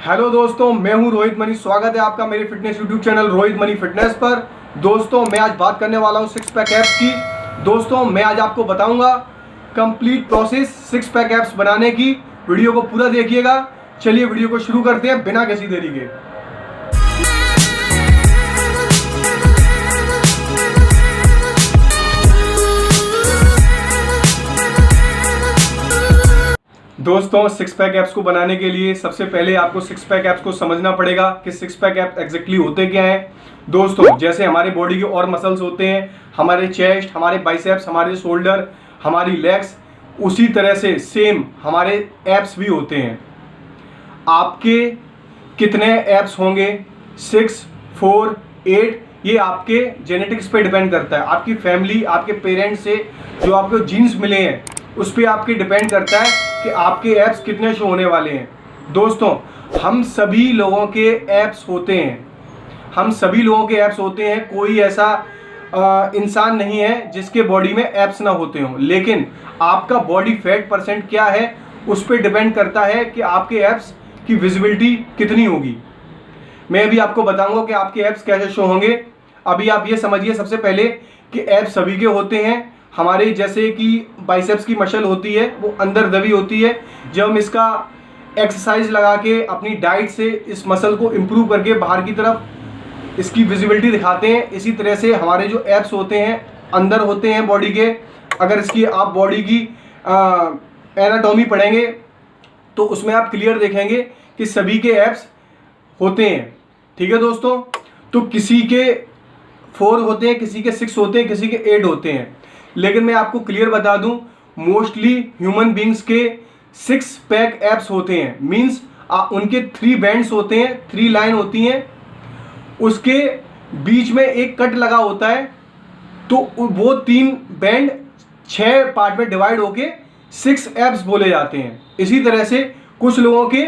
Hello दोस्तों, मैं हूं रोहित मनी। स्वागत है आपका मेरे fitness YouTube channel Rohit money fitness पर। दोस्तों, मैं आज बात करने वाला हूं सिक्स पैक एप्स की। दोस्तों, मैं आज आपको बताऊंगा complete process six pack abs बनाने की। वीडियो को पूरा देखिएगा। चलिए वीडियो को शुरू करते हैं बिना किसी देरी के। दोस्तों, सिक्स पैक एप्स को बनाने के लिए सबसे पहले आपको सिक्स पैक एप्स को समझना पड़ेगा कि सिक्स पैक एप्स एग्जैक्टली होते क्या हैं। दोस्तों, जैसे हमारे बॉडी के और मसल्स होते हैं, हमारे चेस्ट, हमारे बाइसेप्स, हमारे शोल्डर, हमारी लेग्स, उसी तरह से सेम हमारे एप्स भी होते हैं। आपके कितने एप्स होंगे, 6, 4, 8, ये आपके जेनेटिक्स पे डिपेंड करता है। आपकी फैमिली, आपके पेरेंट्स से जो आपको जीन्स मिले हैं उस पर आपके डिपेंड करता है कि आपके ऐप्स कितने शो होने वाले हैं। दोस्तों, हम सभी लोगों के ऐप्स होते हैं। कोई ऐसा इंसान नहीं है जिसके बॉडी में ऐप्स ना होते हों। लेकिन आपका बॉडी फैट परसेंट क्या है उस पर डिपेंड करता है कि आपके ऐप्स की विजिबिलिटी कितनी होगी। मैं अभी आपको बताऊंगा कि आपके ऐप्स कैसे शो होंगे। अभी आप ये समझिए सबसे पहले कि ऐप्स सभी के होते हैं। हमारे जैसे कि बाइसेप्स की मसल होती है वो अंदर दबी होती है। जब हम इसका एक्सरसाइज लगा के अपनी डाइट से इस मसल को इम्प्रूव करके बाहर की तरफ इसकी विजिबिलिटी दिखाते हैं, इसी तरह से हमारे जो एप्स होते हैं अंदर होते हैं बॉडी के। अगर इसकी आप बॉडी की एनाटॉमी पढ़ेंगे तो उसमें आप क्लियर देखेंगे कि सभी के एप्स होते हैं। ठीक है दोस्तों, तो किसी के 4 होते हैं, किसी के 6 होते हैं, किसी के 8 होते हैं। लेकिन मैं आपको क्लियर बता दूं, मोस्टली ह्यूमन बींग्स के 6 पैक एप्स होते हैं। मींस उनके 3 बैंड्स होते हैं, 3 लाइन होती हैं, उसके बीच में एक कट लगा होता है। तो वो 3 बैंड 6 पार्ट में डिवाइड होके 6 एप्स बोले जाते हैं। इसी तरह से कुछ लोगों के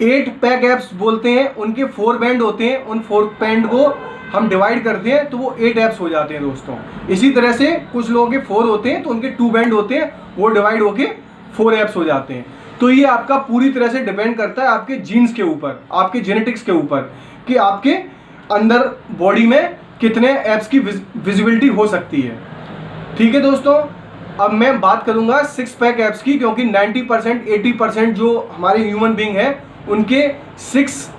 8 पैक एप्स बोलते हैं, उनके 4 बैंड होते हैं, उन 4 बैंड को हम डिवाइड करते हैं तो वो 8 एप्स हो जाते हैं दोस्तों। इसी तरह से कुछ लोगों के 4 होते हैं तो उनके 2 बैंड होते हैं, वो डिवाइड होके 4 एप्स हो जाते हैं। तो ये आपका पूरी तरह से डिपेंड करता है आपके जीन्स के ऊपर, आपके जेनेटिक्स के ऊपर, कि आपके अंदर बॉडी में कितने एप्स की विजिबिलिटी हो सकती है। ठीक है दोस्तों, अब मैं बात करूंगा 6 पैक एप्स की, क्योंकि 90% 80% जो हमारे ह्यूमन बींग है उनके 6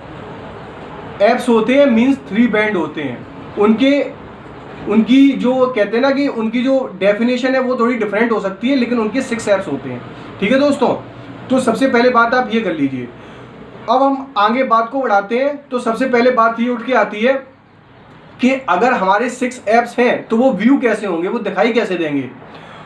एप्स होते हैं। मींस 3 बैंड होते हैं। उनकी जो कहते हैं ना कि उनकी जो डेफिनेशन है वो थोड़ी डिफरेंट हो सकती है, लेकिन उनके 6 एप्स होते हैं। ठीक है दोस्तों, तो सबसे पहले बात आप ये कर लीजिए। अब हम आगे बात को बढ़ाते हैं। तो सबसे पहले बात ये उठ के आती है कि अगर हमारे 6 एप्स हैं तो वो व्यू कैसे होंगे, वो दिखाई कैसे देंगे।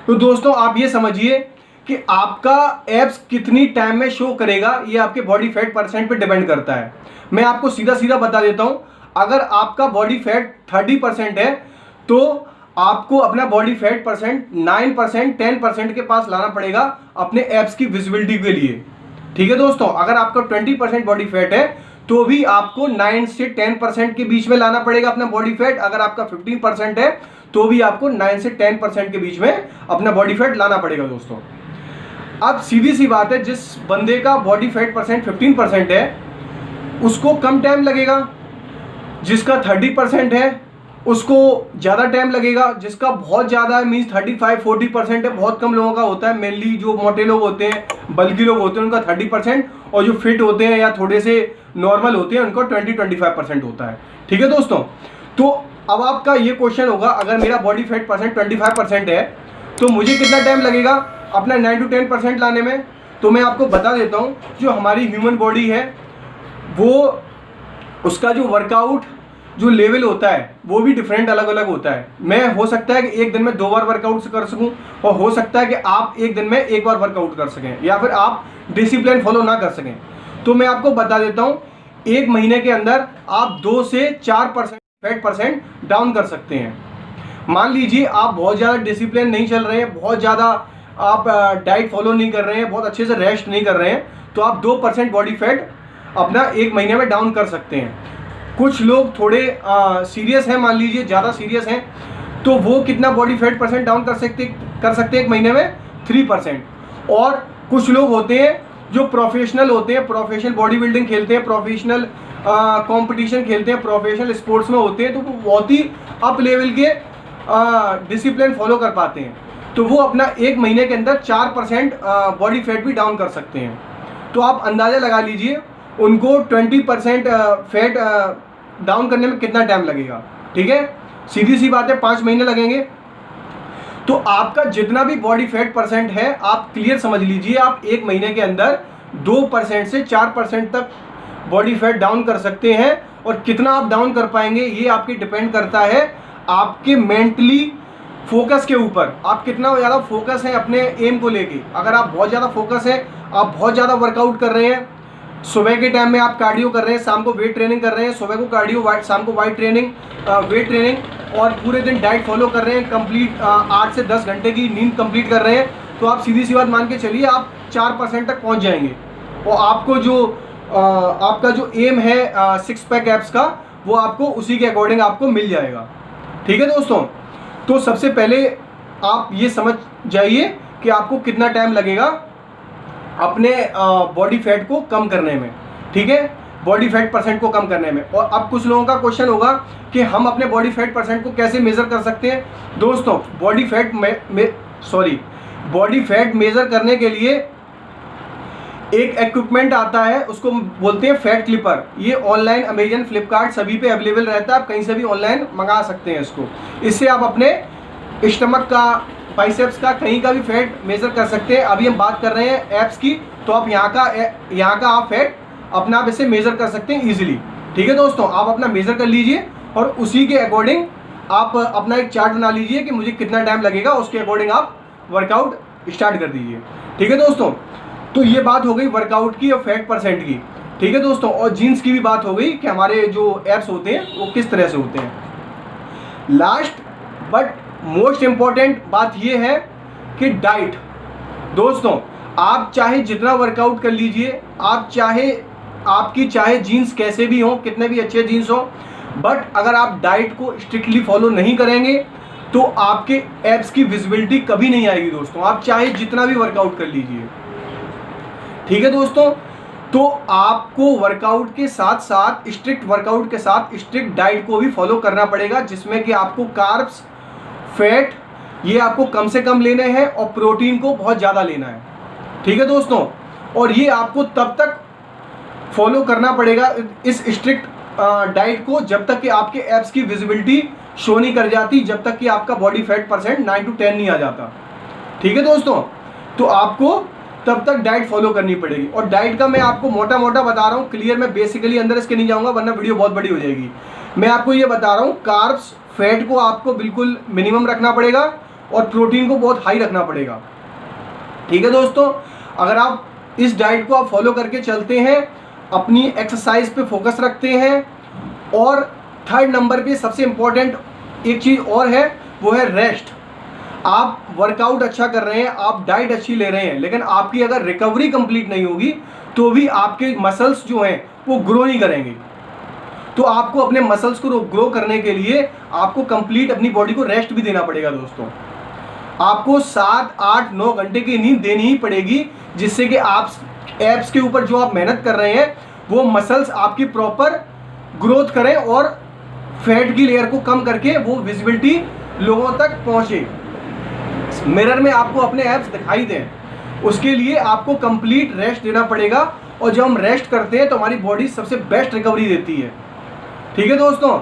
तो दोस्तों, आप ये समझिए कि आपका एप्स कितनी टाइम में शो करेगा ये आपके बॉडी फैट परसेंट पे डिपेंड करता है। मैं आपको सीधा सीधा बता देता हूं, अगर आपका बॉडी फैट 30% है तो आपको अपना बॉडी फैट परसेंट 9%, 10% के पास लाना पड़ेगा अपने एप्स की विजिबिलिटी के लिए। ठीक है दोस्तों, अगर आपका 20% बॉडी फैट है तो भी आपको 9 से 10% के बीच में लाना पड़ेगा अपना बॉडी फैट। अगर आपका 15% है तो भी आपको 9 से 10% के बीच में अपना बॉडी फैट लाना पड़ेगा दोस्तों। अब सीधी सी बात है, जिस बंदे का बॉडी फैट परसेंट 15% है उसको कम टाइम लगेगा, जिसका 30% है उसको ज़्यादा टाइम लगेगा, जिसका बहुत ज़्यादा है मीन्स 35-40% है, बहुत कम लोगों का होता है। मेनली जो मोटे लोग होते हैं, बल्कि लोग होते हैं, उनका 30%, और जो फिट होते हैं या थोड़े से नॉर्मल होते हैं उनका 20-25% होता है। ठीक है दोस्तों, तो अब आपका ये क्वेश्चन होगा, अगर मेरा बॉडी फैट परसेंट 25% है तो मुझे कितना टाइम लगेगा अपना 9 to 10% लाने में। तो मैं आपको बता देता हूँ, जो हमारी ह्यूमन बॉडी है वो उसका जो वर्कआउट जो लेवल होता है वो भी डिफरेंट अलग अलग होता है। मैं हो सकता है कि एक दिन में 2 बार वर्कआउट कर सकूं, और हो सकता है कि आप एक दिन में 1 बार वर्कआउट कर सकें, या फिर आप डिसिप्लिन फॉलो ना कर सकें। तो मैं आपको बता देता हूं, 1 महीने के अंदर आप 2 से 4% फैट परसेंट डाउन कर सकते हैं। मान लीजिए आप बहुत ज़्यादा डिसिप्लिन नहीं चल रहे हैं, बहुत ज़्यादा आप डाइट फॉलो नहीं कर रहे हैं, बहुत अच्छे से रेस्ट नहीं कर रहे हैं, तो आप 2% बॉडी फैट अपना 1 महीने में डाउन कर सकते हैं। कुछ लोग थोड़े सीरियस हैं, मान लीजिए ज़्यादा सीरियस हैं, तो वो कितना बॉडी फैट परसेंट डाउन कर सकते हैं 1 महीने में? 3%। और कुछ लोग होते हैं जो प्रोफेशनल होते हैं, प्रोफेशनल बॉडी बिल्डिंग खेलते हैं, प्रोफेशनल कंपटीशन खेलते हैं, प्रोफेशनल स्पोर्ट्स में होते हैं, तो वो बहुत ही अप लेवल के डिसिप्लिन फॉलो कर पाते हैं, तो वो अपना 1 महीने के अंदर 4% बॉडी फैट भी डाउन कर सकते हैं। तो आप अंदाज़ा लगा लीजिए उनको 20% फैट डाउन करने में कितना टाइम लगेगा। ठीक है, सीधी सी बात है, 5 महीने लगेंगे। तो आपका जितना भी बॉडी फैट परसेंट है, आप क्लियर समझ लीजिए, आप 1 महीने के अंदर 2% से 4% तक बॉडी फैट डाउन कर सकते हैं। और कितना आप डाउन कर पाएंगे ये आपके डिपेंड करता है आपके मेंटली फोकस के ऊपर, आप कितना ज़्यादा फोकस है अपने एम को लेके। अगर आप बहुत ज़्यादा फोकस है, आप बहुत ज़्यादा वर्कआउट कर रहे हैं, सुबह के टाइम में आप कार्डियो कर रहे हैं, शाम को वेट ट्रेनिंग कर रहे हैं, सुबह को कार्डियो, शाम को वेट ट्रेनिंग, और पूरे दिन डाइट फॉलो कर रहे हैं, कंप्लीट 8 से 10 घंटे की नींद कंप्लीट कर रहे हैं, तो आप सीधी सी बात मान के चलिए आप 4% तक पहुंच जाएंगे। और आपको जो आपका जो एम है 6 पैक एब्स का, वो आपको उसी के अकॉर्डिंग आपको मिल जाएगा। ठीक है दोस्तों, तो सबसे पहले आप ये समझ जाइए कि आपको कितना टाइम लगेगा अपने बॉडी फैट को कम करने में। ठीक है, बॉडी फैट परसेंट को कम करने में। और अब कुछ लोगों का क्वेश्चन होगा कि हम अपने बॉडी फैट परसेंट को कैसे मेज़र कर सकते हैं। दोस्तों, बॉडी फैट मेज़र करने के लिए एक इक्विपमेंट आता है, उसको बोलते हैं फैट क्लिपर। ये ऑनलाइन अमेजन, फ्लिपकार्ट सभी पे अवेलेबल रहता है, आप कहीं से भी ऑनलाइन मंगा सकते हैं इसको। इससे आप अपने स्टमक का, बाइसेप्स का, कहीं का भी फैट मेज़र कर सकते हैं। अभी हम बात कर रहे हैं एब्स की, तो आप यहाँ का आप फैट अपना आप इसे मेज़र कर सकते हैं ईजिली। ठीक है दोस्तों, आप अपना मेज़र कर लीजिए और उसी के अकॉर्डिंग आप अपना एक चार्ट बना लीजिए कि मुझे कितना टाइम लगेगा, उसके अकॉर्डिंग आप वर्कआउट स्टार्ट कर दीजिए। ठीक है दोस्तों, तो ये बात हो गई वर्कआउट की और फैट परसेंट की। ठीक है दोस्तों, और जीन्स की भी बात हो गई कि हमारे जो एब्स होते हैं वो किस तरह से होते हैं। लास्ट बट मोस्ट इम्पॉर्टेंट बात ये है कि डाइट। दोस्तों, आप चाहे जितना वर्कआउट कर लीजिए, आपकी चाहे जीन्स कैसे भी हो, कितने भी अच्छे जीन्स हो, बट अगर आप डाइट को स्ट्रिक्टली फॉलो नहीं करेंगे तो आपके एब्स की विजिबिलिटी कभी नहीं आएगी। दोस्तों, आप चाहे जितना भी वर्कआउट कर लीजिए। ठीक है दोस्तों, तो आपको वर्कआउट के साथ साथ, स्ट्रिक्ट वर्कआउट के साथ स्ट्रिक्ट डाइट को भी फॉलो करना पड़ेगा, जिसमें कि आपको कार्ब्स, फैट ये आपको कम से कम लेने हैं और प्रोटीन को बहुत ज़्यादा लेना है। ठीक है दोस्तों, और ये आपको तब तक फॉलो करना पड़ेगा इस स्ट्रिक्ट डाइट को जब तक कि आपके एब्स की विजिबिलिटी शो नहीं कर जाती, जब तक कि आपका बॉडी फैट परसेंट 9 to 10 नहीं आ जाता। ठीक है दोस्तों, तो आपको तब तक डाइट फॉलो करनी पड़ेगी। और डाइट का मैं आपको मोटा मोटा बता रहा हूँ, क्लियर, मैं बेसिकली अंदर इसके नहीं जाऊँगा वरना वीडियो बहुत बड़ी हो जाएगी। मैं आपको ये बता रहा हूँ, कार्ब्स, फैट को आपको बिल्कुल मिनिमम रखना पड़ेगा और प्रोटीन को बहुत हाई रखना पड़ेगा। ठीक है दोस्तों, अगर आप इस डाइट को आप फॉलो करके चलते हैं, अपनी एक्सरसाइज पे फोकस रखते हैं, और 3rd नंबर पे सबसे इम्पोर्टेंट एक चीज़ और है, वो है रेस्ट। आप वर्कआउट अच्छा कर रहे हैं, आप डाइट अच्छी ले रहे हैं, लेकिन आपकी अगर रिकवरी कंप्लीट नहीं होगी तो भी आपके मसल्स जो हैं वो ग्रो नहीं करेंगे। तो आपको अपने मसल्स को ग्रो करने के लिए आपको कंप्लीट अपनी बॉडी को रेस्ट भी देना पड़ेगा। दोस्तों, आपको 7, 8, 9 घंटे की नींद देनी ही पड़ेगी, जिससे कि आप एब्स के ऊपर जो आप मेहनत कर रहे हैं वो मसल्स आपकी प्रॉपर ग्रोथ करें और फैट की लेयर को कम करके वो विजिबिलिटी लोगों तक पहुंचे, मिरर में आपको अपने एब्स दिखाई दें। उसके लिए आपको कंप्लीट रेस्ट देना पड़ेगा, और जब हम रेस्ट करते हैं तो हमारी बॉडी सबसे बेस्ट रिकवरी देती है। ठीक है दोस्तों,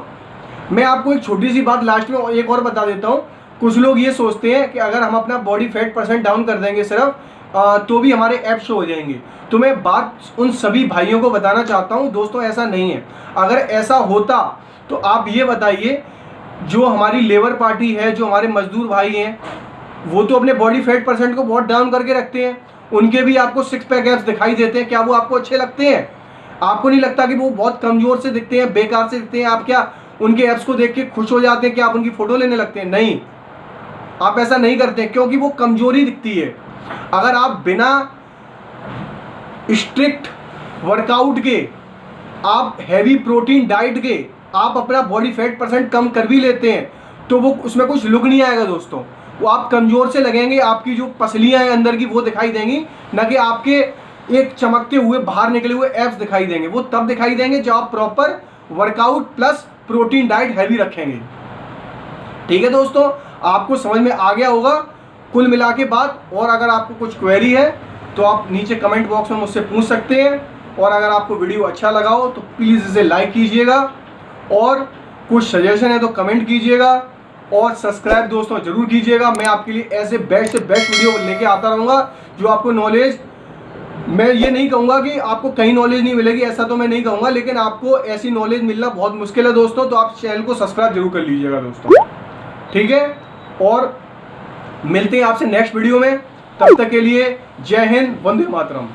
मैं आपको एक छोटी सी बात लास्ट में एक और बता देता हूँ। कुछ लोग ये सोचते हैं कि अगर हम अपना बॉडी फैट परसेंट डाउन कर देंगे सिर्फ तो भी हमारे एब्स शो हो जाएंगे। तो मैं बात उन सभी भाइयों को बताना चाहता हूँ, दोस्तों ऐसा नहीं है। अगर ऐसा होता तो आप ये बताइए, जो हमारी लेबर पार्टी है, जो हमारे मजदूर भाई हैं, वो तो अपने बॉडी फैट परसेंट को बहुत डाउन करके रखते हैं, उनके भी आपको 6 पैक एब्स दिखाई देते हैं। क्या वो आपको अच्छे लगते हैं? आपको नहीं लगता कि वो बहुत कमज़ोर से दिखते हैं, बेकार से दिखते हैं? आप क्या उनके एब्स को देख के खुश हो जाते हैं कि आप उनकी फ़ोटो लेने लगते हैं? नहीं, आप ऐसा नहीं करते, क्योंकि वो कमज़ोरी दिखती है। अगर आप बिना स्ट्रिक्ट वर्कआउट के, आप हैवी प्रोटीन डाइट के, आप अपना बॉडी फैट परसेंट कम कर भी लेते हैं, तो वो उसमें कुछ लुक नहीं आएगा दोस्तों। वो आप कमज़ोर से लगेंगे, आपकी जो पसलियाँ हैं अंदर की वो दिखाई देंगी, ना कि आपके एक चमकते हुए बाहर निकले हुए एब्स दिखाई देंगे। वो तब दिखाई देंगे जब आप proper workout plus protein diet heavy रखेंगे। ठीक है दोस्तों, आपको समझ में आ गया होगा कुल मिला के बात। और अगर आपको कुछ क्वेरी है तो आप नीचे कमेंट बॉक्स में मुझसे पूछ सकते हैं। और अगर आपको वीडियो अच्छा लगा हो तो प्लीज़ इसे लाइक कीजिएगा, और कुछ सजेशन है तो कमेंट कीजिएगा, और सब्सक्राइब दोस्तों जरूर कीजिएगा। मैं आपके लिए ऐसे बेस्ट से बेस्ट वीडियो लेके आता रहूँगा जो आपको नॉलेज, मैं ये नहीं कहूँगा कि आपको कहीं नॉलेज नहीं मिलेगी, ऐसा तो मैं नहीं कहूँगा, लेकिन आपको ऐसी नॉलेज मिलना बहुत मुश्किल है दोस्तों। तो आप चैनल को सब्सक्राइब जरूर कर लीजिएगा दोस्तों, ठीक है। और मिलते हैं आपसे नेक्स्ट वीडियो में, तब तक के लिए जय हिंद, वंदे मातरम।